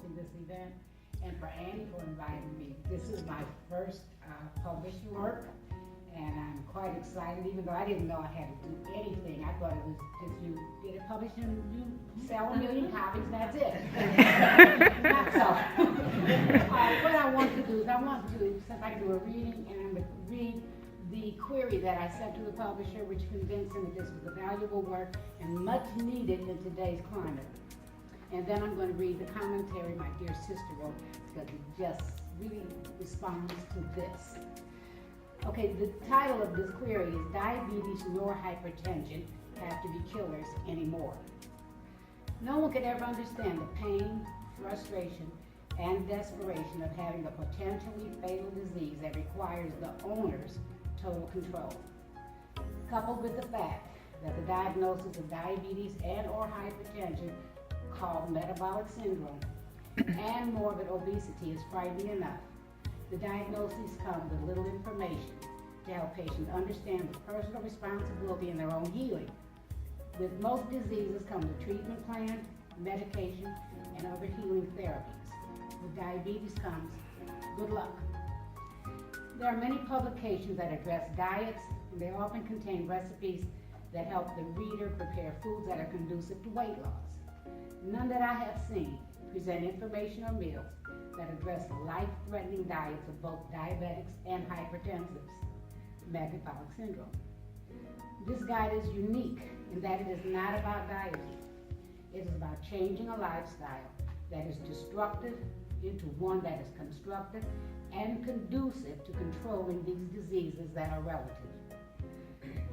hosting this event, and for Annie for inviting me. This is my first published work, and I'm quite excited, even though I didn't know I had to do anything. I thought it was just you get it published and you sell 1 million copies, and that's it. Not so. What I want to do is since I do a reading, and I'm going to read the query that I sent to the publisher, which convinced him that this was a valuable work and much needed in today's climate. And then I'm going to read the commentary my dear sister wrote, because it just really responds to this. Okay, the title of this query is Diabetes nor Hypertension Have to Be Killers Anymore. No one could ever understand the pain, frustration, and desperation of having a potentially fatal disease that requires the owner's total control. Coupled with the fact that the diagnosis of diabetes and or hypertension, called metabolic syndrome, and morbid obesity is frightening enough, the diagnoses come with little information to help patients understand the personal responsibility in their own healing. With most diseases come the treatment plan, medication, and other healing therapies. With diabetes comes good luck. There are many publications that address diets, and they often contain recipes that help the reader prepare foods that are conducive to weight loss. None that I have seen present information or meals that address the life-threatening diets of both diabetics and hypertensives, metabolic syndrome. This guide is unique in that it is not about dieting. It is about changing a lifestyle that is destructive into one that is constructive and conducive to controlling these diseases that are relative.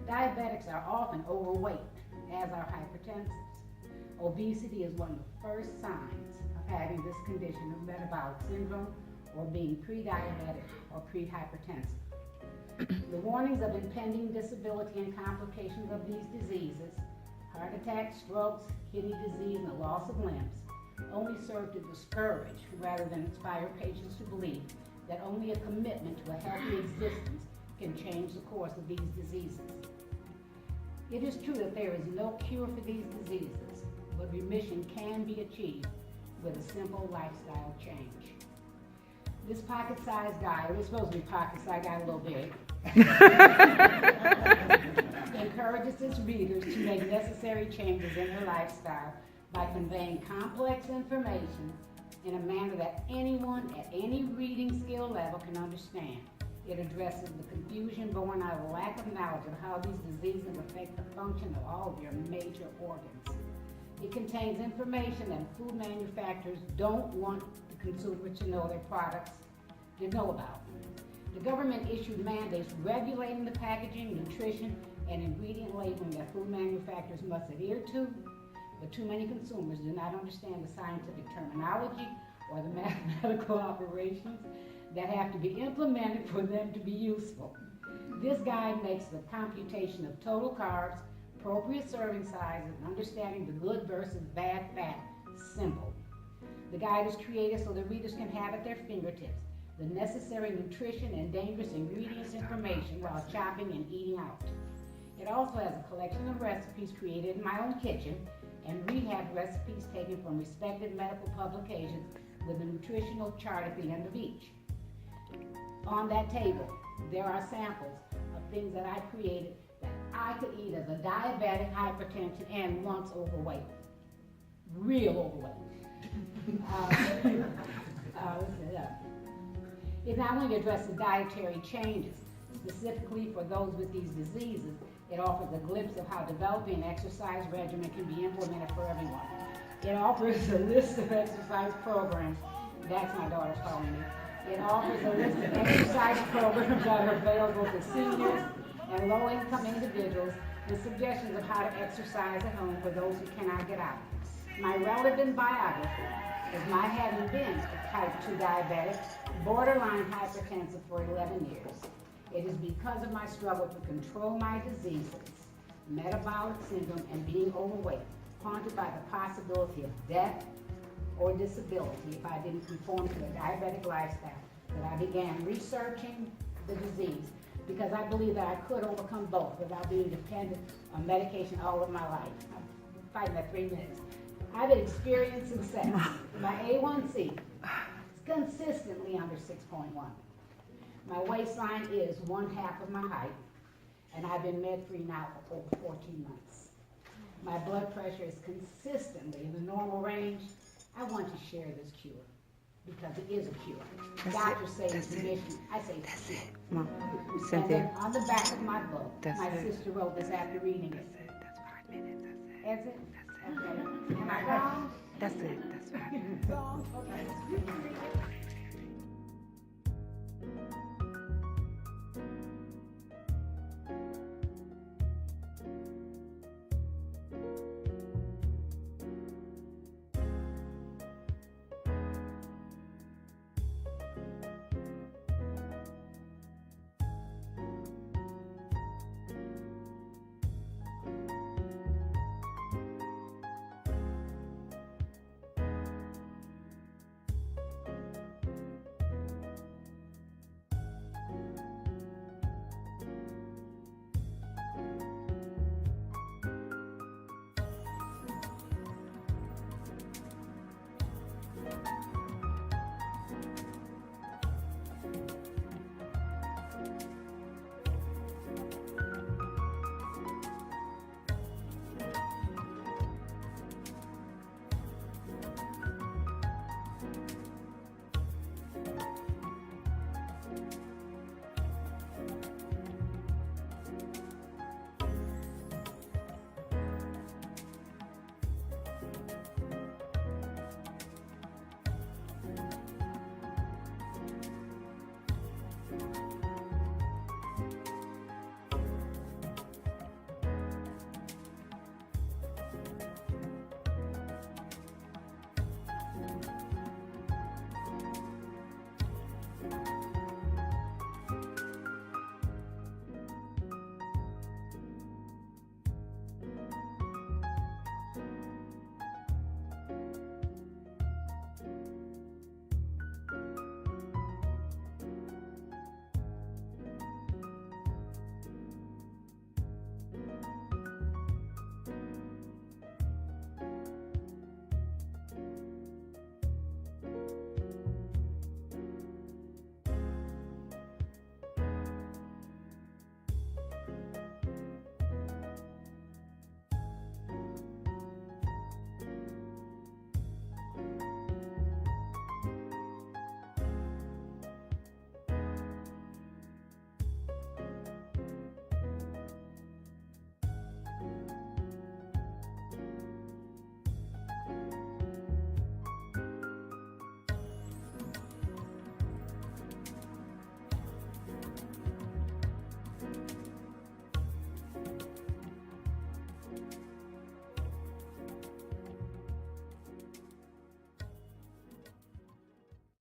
Diabetics are often overweight, as are hypertensives. Obesity is one of the first signs of having this condition of metabolic syndrome or being pre-diabetic or pre-hypertensive. The warnings of impending disability and complications of these diseases, heart attacks, strokes, kidney disease, and the loss of limbs, only serve to discourage rather than inspire patients to believe that only a commitment to a healthy existence can change the course of these diseases. It is true that there is no cure for these diseases, but remission can be achieved with a simple lifestyle change. This pocket-sized guide, it was supposed to be pocket-sized, got a little big, encourages its readers to make necessary changes in their lifestyle by conveying complex information in a manner that anyone at any reading skill level can understand. It addresses the confusion born out of lack of knowledge of how these diseases affect the function of all of your major organs. It contains information that food manufacturers don't want the consumer to know their products to know about. The government issued mandates regulating the packaging, nutrition, and ingredient labeling that food manufacturers must adhere to, but too many consumers do not understand the scientific terminology or the mathematical operations that have to be implemented for them to be useful. This guide makes the computation of total carbs, appropriate serving sizes, and understanding the good versus bad fat simple. The guide is created so the readers can have at their fingertips the necessary nutrition and dangerous ingredients information while shopping and eating out. It also has a collection of recipes created in my own kitchen and rehab recipes taken from respected medical publications with a nutritional chart at the end of each. On that table, there are samples of things that I created that I could eat as a diabetic, hypertension, and once overweight. Real overweight. It not only addresses dietary changes, specifically for those with these diseases, it offers a glimpse of how developing an exercise regimen can be implemented for everyone. It offers a list of exercise programs. That's my daughter calling me. It offers a list of exercise programs that are available to seniors and low-income individuals with suggestions of how to exercise at home for those who cannot get out. My relevant biography is my having been a type 2 diabetic, borderline hypertensive for 11 years. It is because of my struggle to control my diseases, metabolic syndrome, and being overweight, haunted by the possibility of death or disability if I didn't conform to a diabetic lifestyle, that I began researching the disease because I believe that I could overcome both without being dependent on medication all of my life. I'm fighting at 3 minutes. I've been experiencing success. My A1C is consistently under 6.1. My waistline is 1/2 of my height, and I've been med-free now for over 14 months. My blood pressure is consistently in the normal range. I want to share this cure because it is a cure. Doctors say it's a mission. I say it's a cure. Mom, And Cynthia. then on the back of my book, That's my it. sister wrote this after reading it. That's 5 minutes. That's it. Is it? Okay. Am I wrong? That's it. That's 5 minutes. Wrong? Okay.